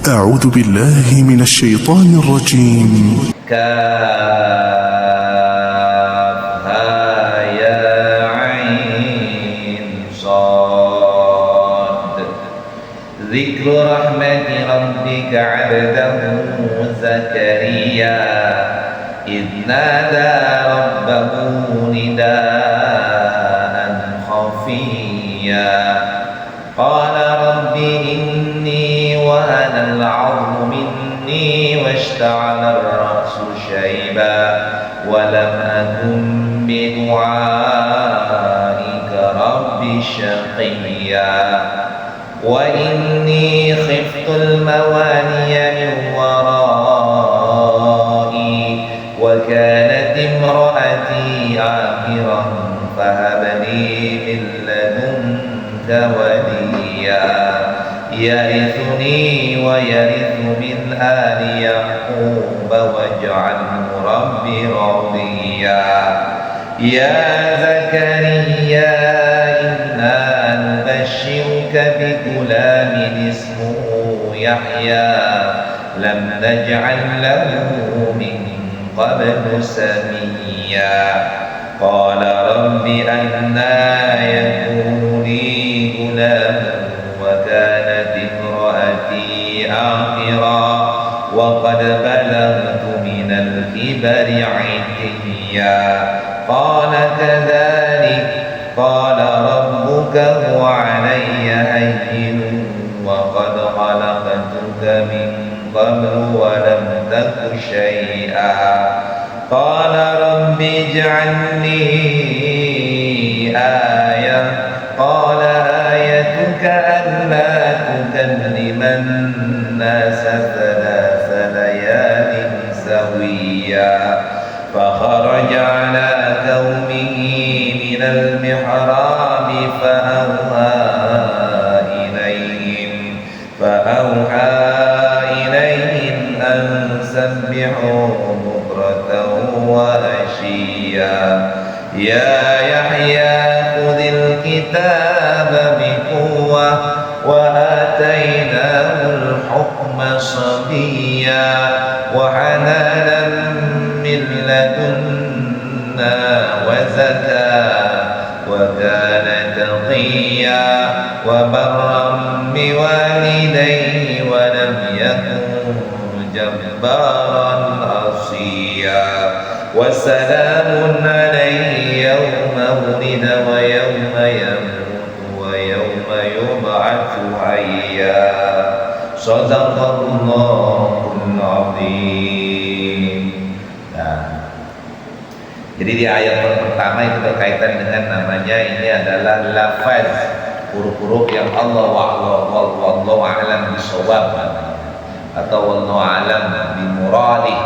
أعوذ بالله من الشيطان الرجيم. كافها يا عين صاد ذكر رحمة ربك عبده زكريا إذ نادى ربه نداء خفيا قال رب إني وهن العظم مني واشتعل الرأس شيبا ولم أكن بدعائك رب شقيا وإني خفت الموالي من ورائي وكانت امرأتي عاقرا فهب لي من لدنك وليا يرثني ويرث من آل يعقوب واجعله رب رضيا يا زكريا إنا نبشرك بغلام اسمه يحيى لم نجعل له من قبل سميا قال رب أنى يكون لي غلام وكانت امرأتي عاقرا وقد بلغت من الكبر عتيا قال كذلك قال ربك هو علي هين وقد خلقتك من قبل ولم تك شيئا قال رب اجعل لي آية قال آيتك ألا تكلم الناس 3 ليال سويا فخرج على قومه من المحراب فأوحى إليهم أن سبحوا بكرة وعشيا يا يحيى خذ الكتاب بقوة وآتيناه الحكم صبيا وحنانا من لدنا وزكاة وكان تقيا وبرا بوالديه ولم يكن جبارا عصيا وسلام عليه يوم ولد ويوم يموت ويوم يبعث حيا صدق الله العظيم. Jadi di ayat pertama itu berkaitan dengan namanya ini adalah lafaz huruf-huruf yang wallahu a'lam bishawab atau wallahu a'lam bimuradih.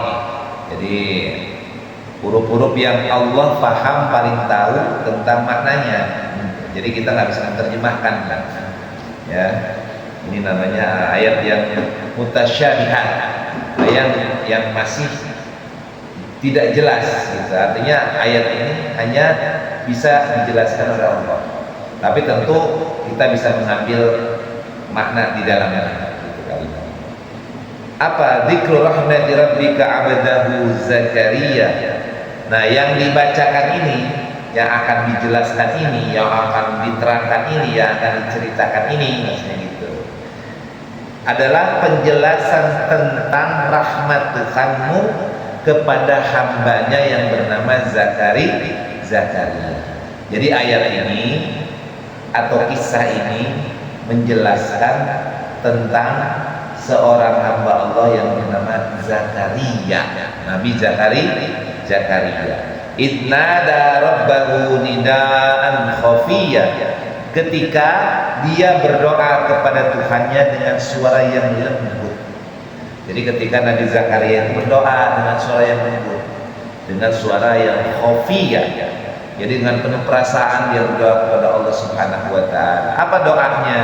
Jadi huruf-huruf yang Allah paham paling tahu tentang maknanya. Jadi kita nggak bisa menerjemahkan kan? Ya, ini namanya ayat yang mutasyabihat, ayat yang masih tidak jelas gitu. Artinya ayat ini hanya bisa dijelaskan oleh Allah, tapi tentu kita bisa mengambil makna di dalamnya gitu kali. Apa dzikru rahmati rabbika 'abdahu Zakaria. Nah, yang dibacakan ini, yang akan dijelaskan ini, yang akan diterangkan ini, yang akan diceritakan ini, maksudnya gitu, adalah penjelasan tentang rahmat Tuhanmu kepada hambanya yang bernama Zakaria. Jadi ayat ini atau kisah ini menjelaskan tentang seorang hamba Allah yang bernama Zakaria, Nabi Zakaria. Idnada rabbahu nidaan khafiyya, ketika dia berdoa kepada Tuhannya dengan suara yang lembut. Jadi ketika Nabi Zakaria itu berdoa dengan suara yang lembut, dengan suara yang khafiyya, jadi dengan penuh perasaan dia berdoa kepada Allah Subhanahu wa taala. Apa doanya?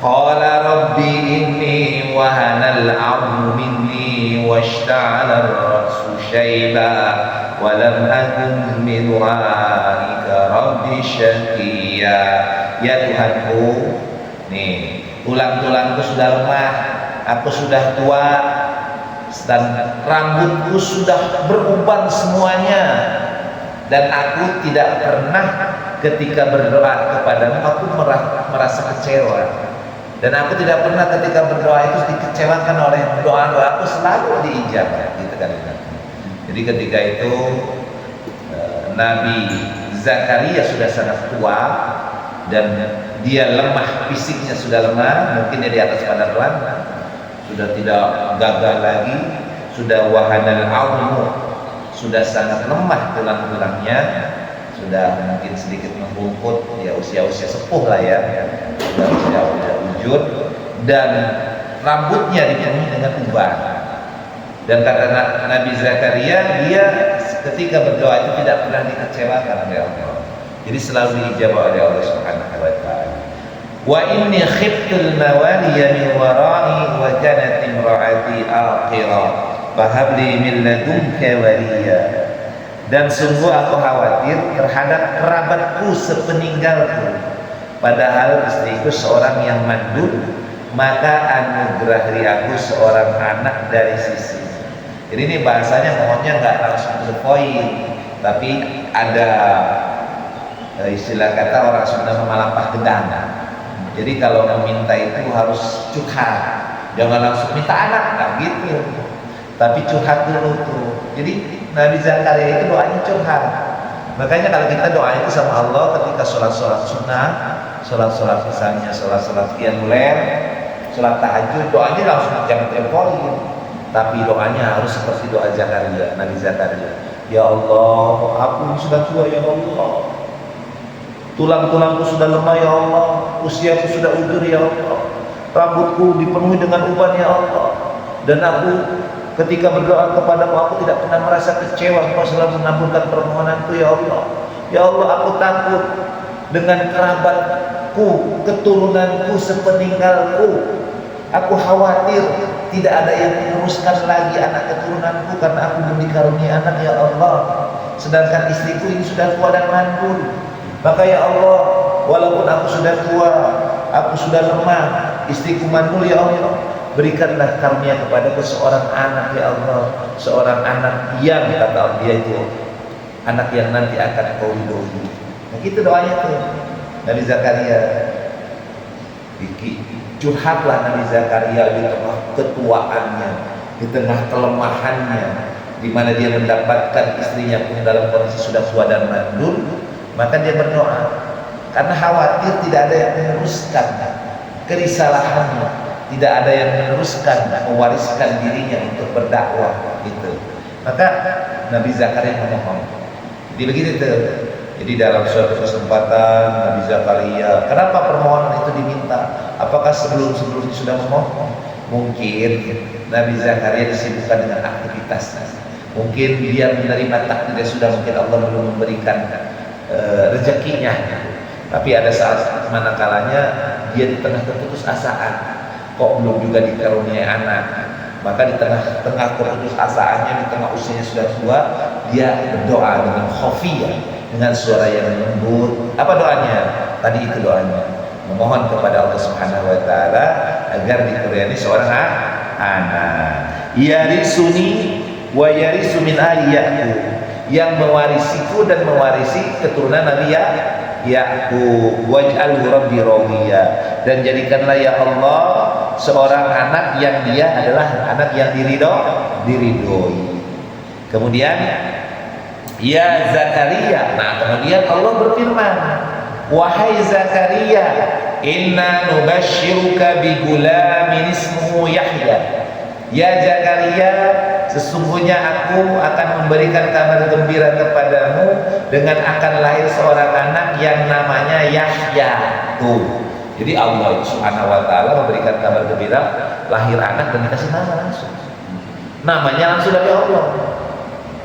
Qala rabbi inni wahanal 'azmu minni washta'ala ar-ra'su shayba wa lam akun bi du'aika rabbi shaqiyya. Ya Tuhanku, nih tulang-tulangku sudah lemah aku sudah tua dan rambutku sudah beruban semuanya, dan aku tidak pernah ketika berdoa kepadamu aku merasa kecewa, dan aku tidak pernah ketika berdoa itu dikecewakan oleh doa-doa aku selalu diijabah, gitu kan. Jadi ketika itu Nabi Zakaria sudah sangat tua dan dia lemah, fisiknya sudah lemah, mungkin dia di atas badan lama, sudah tidak gagah lagi, sudah wahanal aumu, sudah sangat lemah tulang-tulangnya, sudah mungkin sedikit membungkut, ya usia-usia sepuh lah ya, sudah usia wujud, dan rambutnya dipenuhi dengan uban. Dan kata Nabi Zakaria, dia ketika berdoa itu tidak pernah dikecewakan oleh Allah, jadi selalu diijabah oleh Allah Subhanahu wa taala. Wa inni khiftul mawaliya min wara'i wa kanat imra'ati aqira fahabli min ladunka waliya. Dan sungguh aku khawatir terhadap kerabatku sepeninggalku, padahal istriku seorang yang mandul, maka anugerahi aku seorang anak dari sisi. Jadi ini bahasanya mohonnya nggak langsung to the point, tapi ada istilah kata orang Sunda memalampah gedang. Jadi kalau meminta itu harus curhat, jangan langsung minta anak, nggak gitu, tapi curhat dulu tuh. Jadi Nabi Zakaria itu doanya curhat. Makanya kalau kita doa itu sama Allah ketika sholat sunnah, sholat misalnya sholat qiyamul lail, sholat tahajud, doanya langsung jangan tempolin, tapi doanya harus seperti doa Zakaria, Nabi Zakaria. Ya Allah, aku sudah tua ya Allah, tulang-tulangku sudah lemah ya Allah, usiaku sudah ujur ya Allah, rambutku dipenuhi dengan uban ya Allah, dan aku ketika berdoa kepadamu aku tidak pernah merasa kecewa, Engkau selalu menabulkan permohonanku ya Allah. Ya Allah, aku takut dengan kerabatku, keturunanku sepeninggalku. Aku khawatir tidak ada yang meneruskan lagi anak keturunanku karena aku belum dikaruniai anak ya Allah. Sedangkan istriku ini sudah tua dan mandul. Maka ya Allah, walaupun aku sudah tua, aku sudah lemah, istriku mandul ya Allah, berikanlah karunia kepadaku seorang anak ya Allah, seorang anak yang kata dia itu anak yang nanti akan kau ridhoi. Nah gitu doanya tuh Nabi Zakaria. Curhatlah Nabi Zakaria di tengah ketuaannya, di tengah kelemahannya, di mana dia mendapatkan istrinya pun dalam kondisi sudah tua dan mandul, maka dia berdoa karena khawatir tidak ada yang meneruskan kerisalahannya, tidak ada yang meneruskan mewariskan dirinya untuk berdakwah gitu. Maka Nabi Zakaria memohon. Jadi begitu tuh. Jadi dalam suatu kesempatan Nabi Zakaria, kenapa permohonan itu diminta? Apakah sebelum-sebelumnya sudah memohon? Mungkin Nabi Zakaria disibukkan dengan aktivitasnya. Mungkin dia menerima takdirnya sudah, mungkin Allah belum memberikan rezekinya. Tapi ada saat manakalanya dia di tengah keputusasaan, kok belum juga dikaruniai anak. Maka di tengah keputusasaannya, di tengah usianya sudah tua, dia berdoa dengan khafiyah, dengan suara yang lembut. Apa doanya? Tadi itu doanya, memohon kepada Allah Subhanahu wa taala agar dikaruniai seorang anak. Yarisuni wa yarisu min ali Ya'qub, yang mewarisiku dan mewarisi keturunan Nabi Ya'qub. Waj'alhu rabbi radiya, dan jadikanlah ya Allah seorang anak yang dia adalah anak yang diridhoi. Kemudian ya Zakaria, nah kemudian Allah berfirman, wahai Zakaria, inna nubashshiruka bi gulamin ismuhu Yahya. Ya Zakaria, sesungguhnya aku akan memberikan kabar gembira kepadamu dengan akan lahir seorang anak yang namanya Yahya. Tuh. Jadi Allah Subhanahu wa taala memberikan kabar gembira lahir anak dan dikasih nama langsung. Namanya langsung dari Allah.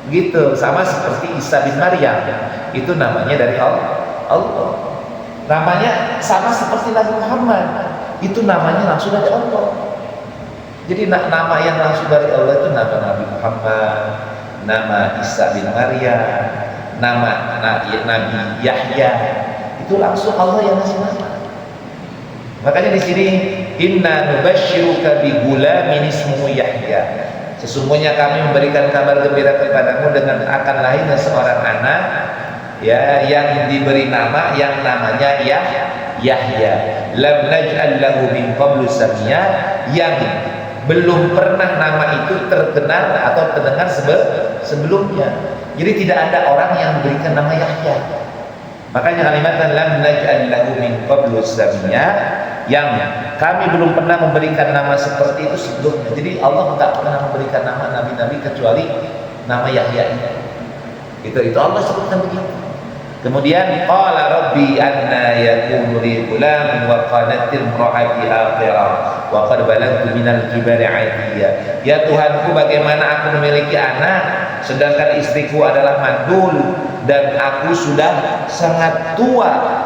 Gitu, sama seperti Isa bin Maryam, itu namanya dari Allah. Namanya sama seperti Nabi Muhammad, itu namanya langsung dari Allah. Jadi nama yang langsung dari Allah itu nama Nabi Muhammad, nama Isa bin Maryam, nama Nabi Yahya, itu langsung Allah yang ngasih nama. Makanya di sini inna nubasyiruka bi gulamin ismuhu Yahya. Sesungguhnya kami memberikan kabar gembira kepadamu dengan akan lahirnya seorang anak ya yang diberi nama yang namanya Yahya. Lam naj'al lahu min qablu samia, yang belum pernah nama itu terkenal atau terdengar sebelumnya. Jadi tidak ada orang yang diberikan nama Yahya. Makanya kalimat lam naj'al lahu min qablu samia, yang kami belum pernah memberikan nama seperti itu sebelumnya. Jadi Allah tidak pernah memberikan nama nabi-nabi kecuali nama Yahya itu Allah sebutkan begitu. Kemudian qala rabbi anna yakunu li gulamun wa qanatil imraati akhirah wa qad balagtu minal kibari atiyya. Ya Tuhanku, bagaimana aku memiliki anak sedangkan istriku adalah mandul dan aku sudah sangat tua,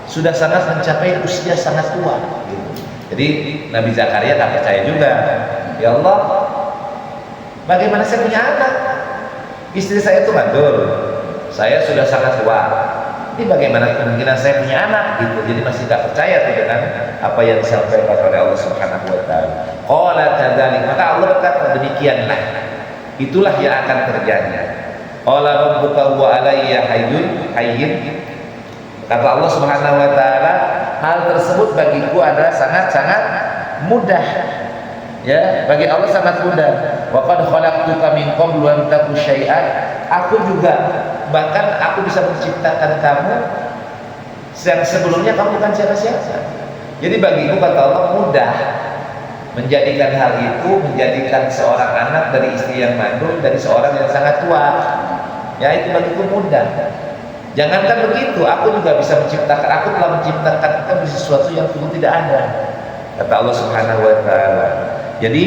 sudah sangat mencapai usia sangat tua gitu. Jadi Nabi Zakaria tak percaya juga. Ya Allah, bagaimana saya punya anak? Istri saya itu mandul, saya sudah sangat tua. Ini bagaimana kemungkinan saya punya anak gitu. Jadi masih tak percaya tuh dengan apa yang disampaikan oleh Allah Subhanahu wa taala. Qala kadzalik, maka Allah berkata demikianlah. Itulah yang akan terjadi. Qala rabbuka huwa alayya hayyin. Kata Allah Subhanahu wa taala, hal tersebut bagiku adalah sangat-sangat mudah. Ya, bagi Allah sangat mudah. Wa qad khalaqtuka min qablu wa lam taku syai'an. Aku juga, bahkan aku bisa menciptakan kamu yang sebelumnya kamu bukan siapa-siapa. Jadi bagiku, kata Allah, mudah menjadikan hal itu, menjadikan seorang anak dari istri yang mandul, dari seorang yang sangat tua. Ya, itu bagiku mudah. Jangankan begitu, aku juga bisa menciptakan. Aku telah menciptakan sesuatu yang dulu tidak ada, kata Allah Subhanahu wa taala. Jadi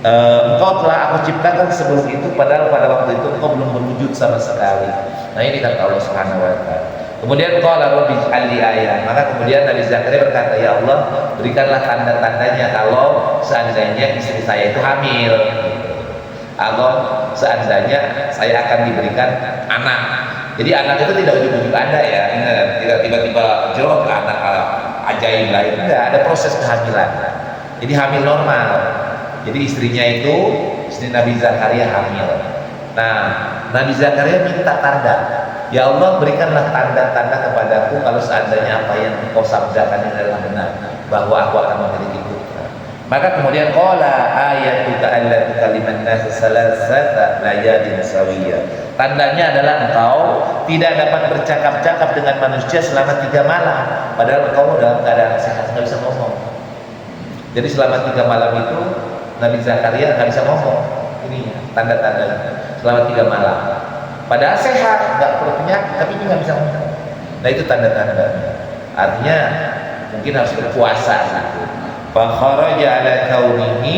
engkau telah aku ciptakan sebelum itu, padahal pada waktu itu engkau belum berwujud sama sekali. Nah, ini kata Allah Subhanahu wa taala. Kemudian qala rabbi ij'al li ayatan. Maka kemudian Nabi Zakaria berkata, ya Allah, berikanlah tanda-tandanya kalau seandainya istri saya itu hamil. Allah, seandainya saya akan diberikan anak. Jadi anak itu tidak ujuk-ujuk ada ya, tidak tiba-tiba jauh ke anak ajaib lain. Tidak, ada proses kehamilan. Jadi hamil normal. Jadi istrinya itu, istri Nabi Zakaria hamil. Nah, Nabi Zakaria minta tanda. Ya Allah, berikanlah tanda-tanda kepadaku kalau seandainya apa yang engkau sabdakan ini adalah benar, bahwa aku akan memiliki putra. Maka kemudian qala ayatuka allati kaliman nas salasata layalin sawiyya. Tandanya adalah engkau tidak dapat bercakap-cakap dengan manusia selama 3 malam, padahal engkau dalam keadaan sehat, nggak bisa ngomong. Jadi selama 3 malam itu Nabi Zakaria nggak bisa ngomong. Ini tanda-tandanya selama 3 malam. Padahal sehat, nggak perlu penyakit, tapi ini nggak bisa ngomong. Nah, itu tanda-tanda. Artinya mungkin harus berpuasa gitu. Fa kharaja ala kaunihi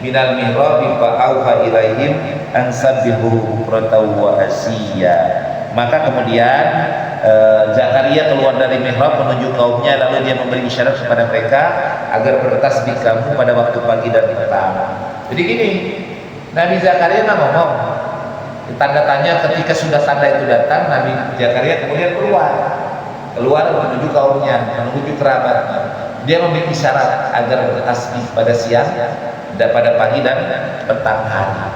minal mihrabi fa auha ilaihim an sabbihu bukratan wa asiyya. Maka kemudian Zakaria keluar dari mihrab menuju kaumnya, lalu dia memberi isyarat kepada mereka agar bertasbih kamu pada waktu pagi dan petang. Jadi gini, Nabi Zakaria nggak ngomong. Tanda tanya ketika sudah tanda itu datang, Nabi Zakaria kemudian keluar menuju kaumnya, menuju kerabatnya. Dia memberi isyarat agar bertasbih pada siang, pada pagi dan petang hari.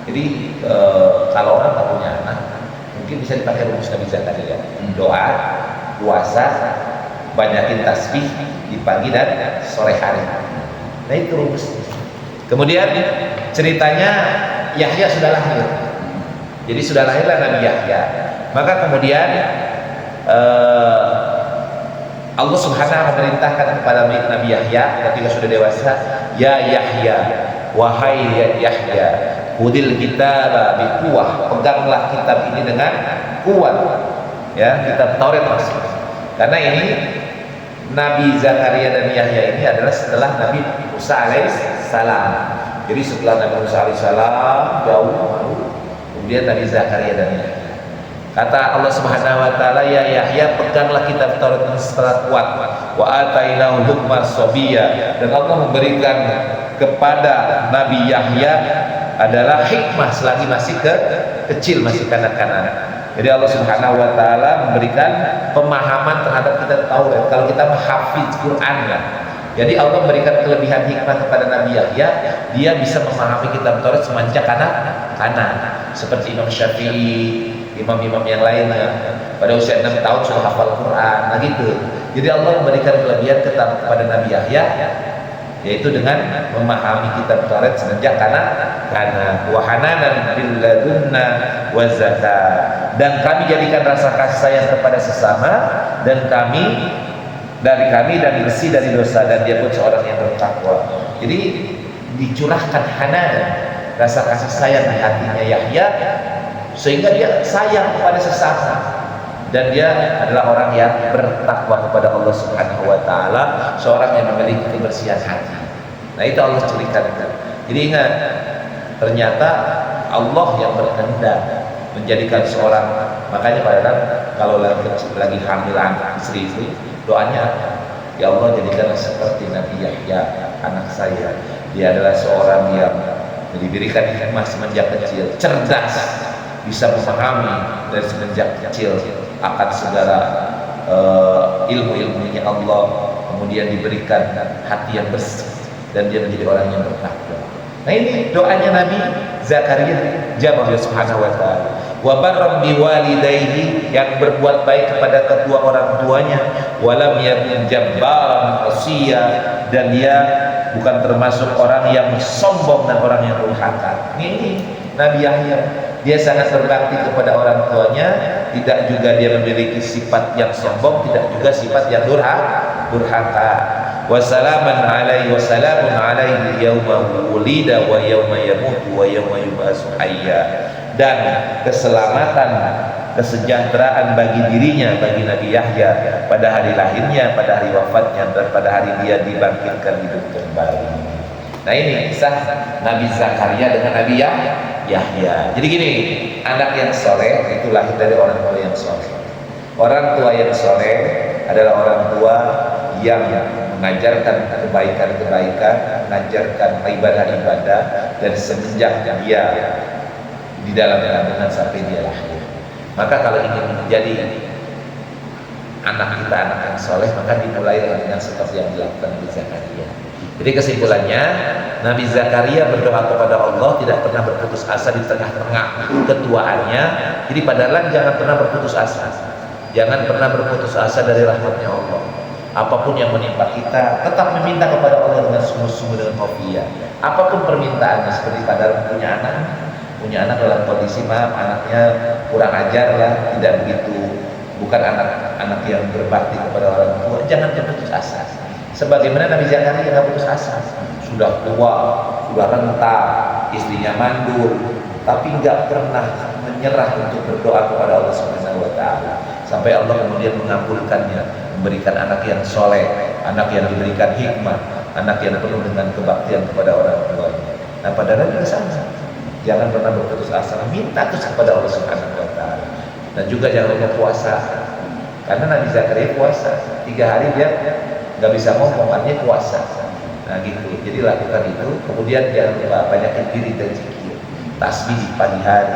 Jadi kalau orang tak punya anak, mungkin bisa dipakai rumus Nabi Zakaria. Doa, puasa, banyakin tasbih di pagi dan sore hari. Nah, itu rumus. Kemudian ceritanya Yahya sudah lahir. Jadi sudah lahirlah Nabi Yahya. Maka kemudian Allah Subhanahu memerintahkan kepada Nabi Yahya ketika sudah dewasa, ya Yahya, wahai Yahya, khudil kitaba biquwah, peganglah kitab ini dengan kuat. Ya, kitab Taurat maksudnya. Karena ini Nabi Zakaria dan Yahya ini adalah setelah Nabi Musa alaihissalam. Jadi setelah Nabi Musa alaihissalam jauh kemudian Nabi Zakaria dan Yahya. Kata Allah Subhanahu wa taala, ya Yahya, peganglah kitab Taurat ini secara kuat. Wa atainahu hukman sabiyya, dan Allah memberikan kepada Nabi Yahya adalah hikmah selagi masih kecil, masih kanak-kanak. Jadi Allah Subhanahu wa taala memberikan pemahaman terhadap kita Taurat. Kalau kita hafiz Quran ya. Jadi Allah memberikan kelebihan hikmah kepada Nabi Yahya, dia bisa memahami kitab Taurat semenjak kanak-kanak. Seperti Imam Syafi'i, imam-imam yang lainnya pada usia 6 tahun sudah hafal Quran. Nah gitu. Jadi Allah memberikan kelebihan kepada Nabi Yahya, yaitu dengan memahami kitab Taurat semenjak kanak-kanak. Wa hananan bil ladunna wa zakat. Dan kami jadikan rasa kasih sayang kepada sesama, dan kami dan bersih dari dosa, dan dia pun seorang yang bertakwa. Jadi dicurahkan hanan, rasa kasih sayang di hatinya Yahya, sehingga dia sayang kepada sesama, dan dia adalah orang yang bertakwa kepada Allah Subhanahu wa taala, seorang yang memiliki kebersihan hati. Nah, itu Allah ceritakan. Jadi ingat, ternyata Allah yang berkehendak menjadikan seorang, makanya pada kalau lagi hamilan istri itu doanya, ya Allah jadikanlah seperti Nabi Yahya anak saya. Dia adalah seorang yang diberikan hikmah semenjak kecil, cerdas, bisa memahami dari semenjak kecil akan segala ilmu-ilmunya Allah, kemudian diberikan hati yang bersih, dan dia menjadi orang yang bertakwa. Nah, ini doanya Nabi Zakaria, jawab Allah Subhanahu wa taala. Wa barram biwalidayhi, yang berbuat baik kepada kedua orang tuanya, walam yakun jabbaran asiya, dan dia bukan termasuk orang yang sombong dan orang yang durhaka. Ini Nabi Yahya, dia sangat berbakti kepada orang tuanya, tidak juga dia memiliki sifat yang sombong, tidak juga sifat yang durhaka. Wassalamun alaihi yauma wulida wa yauma yamutu wa yauma yub'atsu hayya. Dan keselamatan, kesejahteraan bagi dirinya, bagi Nabi Yahya pada hari lahirnya, pada hari wafatnya, dan pada hari dia dibangkitkan hidup kembali. Nah, ini kisah Nabi Zakaria dengan Nabi Yahya. Jadi gini, anak yang soleh itu lahir dari orang tua yang soleh. Orang tua yang soleh adalah orang tua yang mengajarkan kebaikan-kebaikan, mengajarkan ibadah-ibadah, dan semenjak dia di dalam kandungan sampai dia lahir. Maka kalau ingin menjadi anak kita anak yang soleh, maka dimulai dengan seperti yang dilakukan Nabi Zakaria. Jadi kesimpulannya, Nabi Zakaria berdoa kepada Allah, tidak pernah berputus asa di tengah-tengah ketuaannya. Jadi padahal jangan pernah berputus asa, jangan pernah berputus asa dari rahmatnya Allah. Apapun yang menimpa kita, tetap meminta kepada Allah dengan sungguh-sungguh, dengan khofiyah. Apapun permintaannya, seperti pada punya anak dalam kondisi maaf, anaknya kurang ajar lah, tidak begitu, bukan anak yang berbakti kepada orang tua, jangan putus asa. Sebagaimana Nabi Zakaria nggak putus asa, sudah tua, sudah renta, istrinya mandul, tapi nggak pernah menyerah untuk berdoa kepada Allah Subhanahu wa taala, sampai Allah kemudian mengabulkannya, memberikan anak yang soleh, anak yang diberikan hikmah, anak yang penuh dengan kebaktian kepada orang tuanya. Nah, padahal juga sama, jangan pernah berputus asa, minta terus kepada Allah Subhanahu wa taala. Dan juga jangan lupa puasa, karena Nabi Zakaria puasa 3 hari dia nggak bisa ngomong, artinya puasa. Nah gitu, jadi lakukan itu. Kemudian jangan lupa banyakin diri dan zikir, tasbih di pagi hari,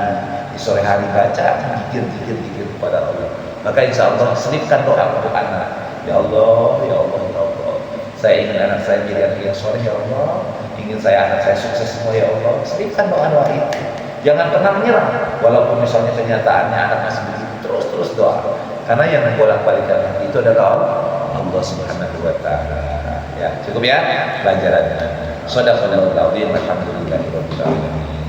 di sore hari baca zikir kepada Allah. Maka insya Allah selipkan doa untuk anak. Ya Allah, ya Allah, ya Allah, saya ingin anak saya jadi anak yang soleh, ya Allah, ingin anak saya sukses semua, ya Allah. Selipkan doa itu, jangan pernah menyerah, walaupun misalnya kenyataannya anak masih begitu, terus doa, karena yang membolak-balikan hati itu adalah Allah Subhanahu wa taala. Ya, cukup ya pelajarannya. Shadaqallahul azim. Alhamdulillahirabbil alamin.